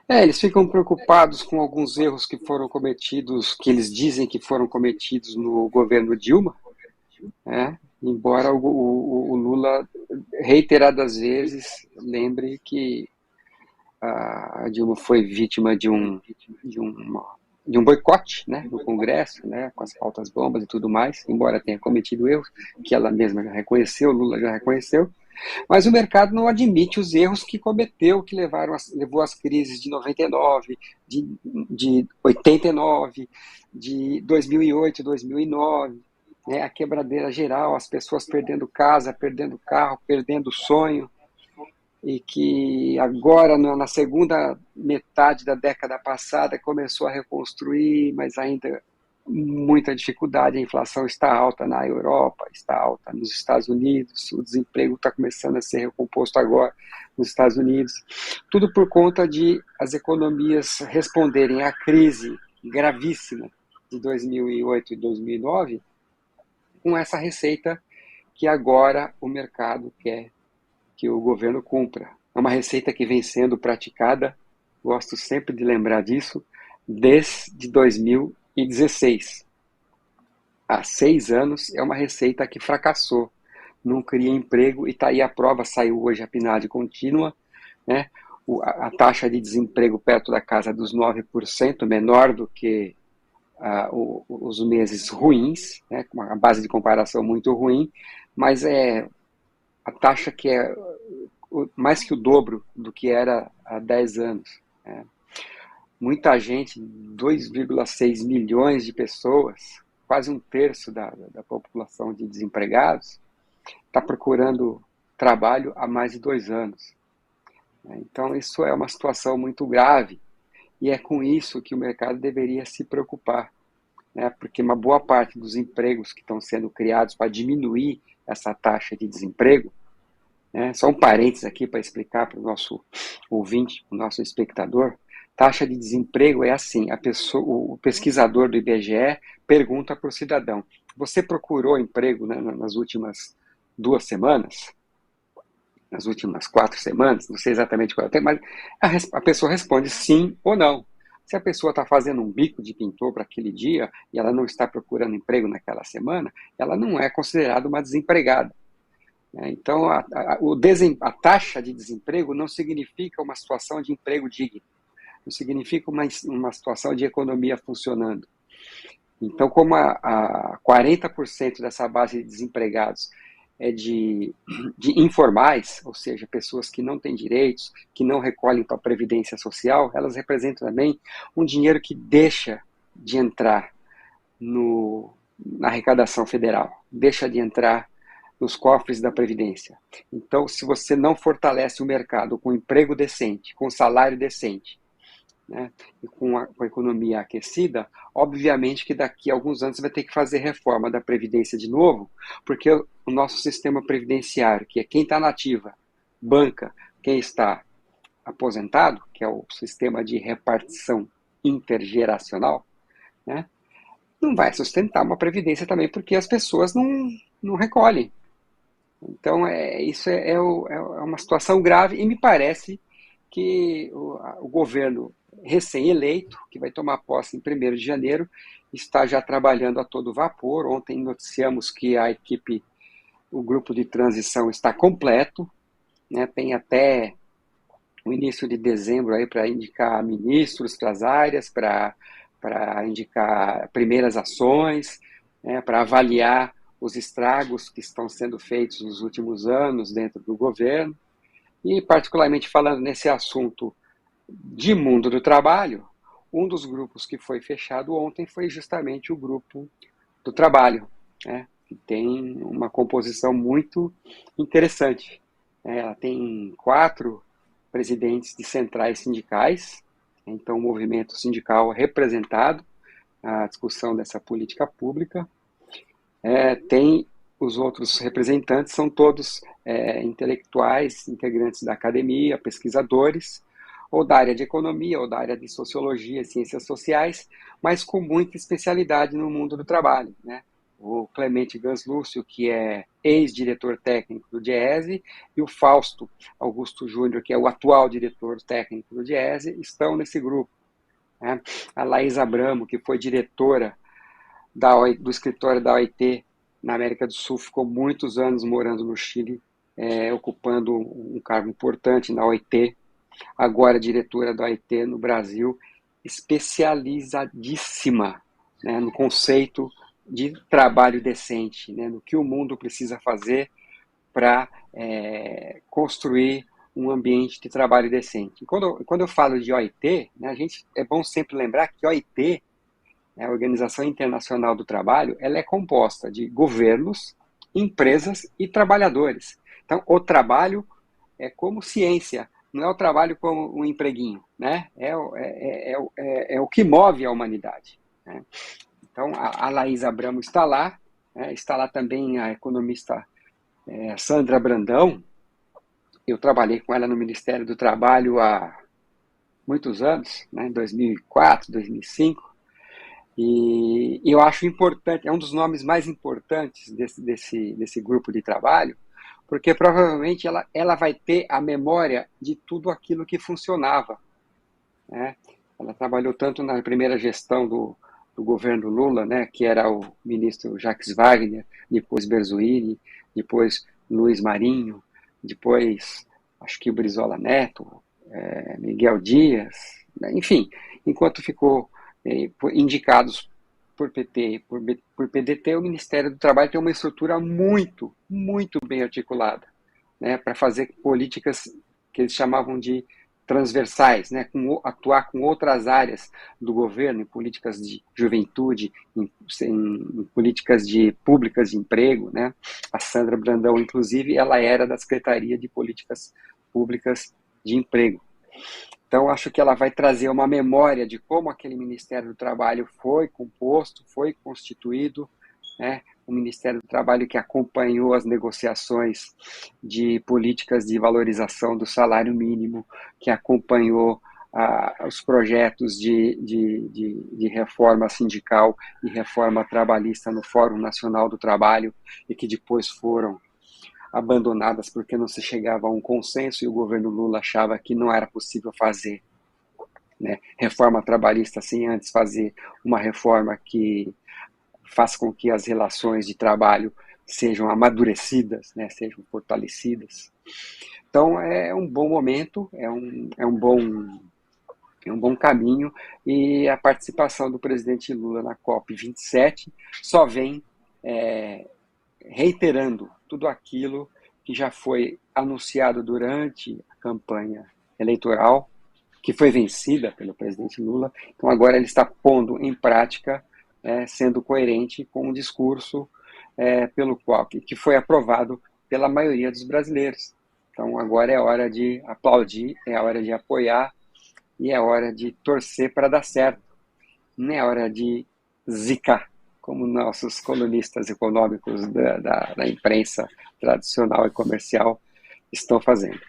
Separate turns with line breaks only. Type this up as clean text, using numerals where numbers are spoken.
Eles ficam preocupados com alguns erros que foram cometidos, que eles dizem que foram cometidos no governo Dilma, né? Embora o Lula reiteradas vezes lembre que a Dilma foi vítima de, uma, de um boicote, né, no Congresso, né, com as pautas bombas e tudo mais, embora tenha cometido erros, que ela mesma já reconheceu, Lula já reconheceu, mas o mercado não admite os erros que cometeu, que levou às crises de 99, de 89, de 2008, 2009, né, a quebradeira geral, as pessoas perdendo casa, perdendo carro, perdendo sonho, e que agora, na segunda metade da década passada, começou a reconstruir, mas ainda muita dificuldade. A inflação está alta na Europa, está alta nos Estados Unidos, o desemprego está começando a ser recomposto agora nos Estados Unidos. Tudo por conta de as economias responderem à crise gravíssima de 2008 e 2009 com essa receita que agora o mercado quer que o governo cumpra. É uma receita que vem sendo praticada, gosto sempre de lembrar disso, desde 2016. Há 6 anos é uma receita que fracassou, não cria emprego e está aí a prova, saiu hoje a PNAD contínua, né? A taxa de desemprego perto da casa dos 9%, menor do que os meses ruins, né? Com uma base de comparação muito ruim, mas é a taxa que é mais que o dobro do que era há 10 anos. Né? Muita gente, 2,6 milhões de pessoas, quase um terço da população de desempregados, está procurando trabalho há mais de 2 anos. Né? Então, isso é uma situação muito grave e é com isso que o mercado deveria se preocupar, né? Porque uma boa parte dos empregos que estão sendo criados para diminuir essa taxa de desemprego, né? Só um parênteses aqui para explicar para o nosso ouvinte, para o nosso espectador. Taxa de desemprego é assim: o pesquisador do IBGE pergunta para o cidadão: você procurou emprego, né, nas últimas 2 semanas? Nas últimas 4 semanas? Não sei exatamente qual é o tempo, mas a pessoa responde sim ou não. Se a pessoa está fazendo um bico de pintor para aquele dia e ela não está procurando emprego naquela semana, ela não é considerada uma desempregada. Então, a taxa de desemprego não significa uma situação de emprego digno, não significa uma situação de economia funcionando. Então, como a 40% dessa base de desempregados é de informais, ou seja, pessoas que não têm direitos, que não recolhem para a Previdência Social, elas representam também um dinheiro que deixa de entrar na arrecadação federal, deixa de entrar nos cofres da Previdência. Então, se você não fortalece o mercado com emprego decente, com salário decente, né, e com a economia aquecida, obviamente que daqui a alguns anos você vai ter que fazer reforma da Previdência de novo, porque o nosso sistema previdenciário, que é quem está na ativa, banca quem está aposentado, que é o sistema de repartição intergeracional, né, não vai sustentar uma previdência também, porque as pessoas não recolhem. Então, isso é uma situação grave e me parece que o governo recém-eleito, que vai tomar posse em 1º de janeiro, está já trabalhando a todo vapor. Ontem noticiamos que a equipe, o grupo de transição está completo, né? Tem até o início de dezembro aí para indicar ministros para as áreas, para indicar primeiras ações, né? Para avaliar os estragos que estão sendo feitos nos últimos anos dentro do governo. E, particularmente falando nesse assunto de mundo do trabalho, um dos grupos que foi fechado ontem foi justamente o grupo do trabalho, né, que tem uma composição muito interessante. Ela tem 4 presidentes de centrais sindicais, então o movimento sindical representado na discussão dessa política pública. Tem os outros representantes, são todos intelectuais, integrantes da academia, pesquisadores, ou da área de economia, ou da área de sociologia, ciências sociais, mas com muita especialidade no mundo do trabalho, né? o Clemente Ganslúcio, que é ex-diretor técnico do Diese, e o Fausto Augusto Júnior, que é o atual diretor técnico do Diese, estão nesse grupo. Né? A Laís Abramo, que foi diretora do escritório da OIT na América do Sul, ficou muitos anos morando no Chile, ocupando um cargo importante na OIT, agora diretora da OIT no Brasil, especializadíssima, né, no conceito de trabalho decente, né, no que o mundo precisa fazer para construir um ambiente de trabalho decente. Quando eu falo de OIT, né, é bom sempre lembrar que OIT, a Organização Internacional do Trabalho, ela é composta de governos, empresas e trabalhadores. Então, o trabalho é como ciência, não é o trabalho como um empreguinho, né? É o que move a humanidade. Né? Então, a Laís Abramo está lá, né? Está lá também a economista Sandra Brandão. Eu trabalhei com ela no Ministério do Trabalho há muitos anos, né? Em 2004, 2005. E eu acho importante, é um dos nomes mais importantes desse grupo de trabalho, porque provavelmente ela vai ter a memória de tudo aquilo que funcionava. Né? Ela trabalhou tanto na primeira gestão do governo Lula, né, que era o ministro Jacques Wagner, depois Berzoini, depois Luiz Marinho, depois acho que o Brizola Neto, Miguel Dias, né? Enfim, enquanto ficou indicados por PT, por PDT, o Ministério do Trabalho tem uma estrutura muito, muito bem articulada, né, para fazer políticas que eles chamavam de transversais, né, atuar com outras áreas do governo, em políticas de juventude, em políticas públicas de emprego. Né. A Sandra Brandão, inclusive, ela era da Secretaria de Políticas Públicas de Emprego. Então, acho que ela vai trazer uma memória de como aquele Ministério do Trabalho foi composto, foi constituído, né? O Ministério do Trabalho que acompanhou as negociações de políticas de valorização do salário mínimo, que acompanhou os projetos de reforma sindical e reforma trabalhista no Fórum Nacional do Trabalho e que depois foram abandonadas porque não se chegava a um consenso e o governo Lula achava que não era possível fazer, né, reforma trabalhista sem antes fazer uma reforma que faça com que as relações de trabalho sejam amadurecidas, né, sejam fortalecidas. Então é um bom momento, é um bom caminho, e a participação do presidente Lula na COP27 só vem reiterando tudo aquilo que já foi anunciado durante a campanha eleitoral, que foi vencida pelo presidente Lula. Então agora ele está pondo em prática, sendo coerente com o discurso pelo qual que foi aprovado pela maioria dos brasileiros. Então agora é hora de aplaudir, é hora de apoiar e é hora de torcer para dar certo. Não é hora de zicar, como nossos colunistas econômicos da imprensa tradicional e comercial estão fazendo.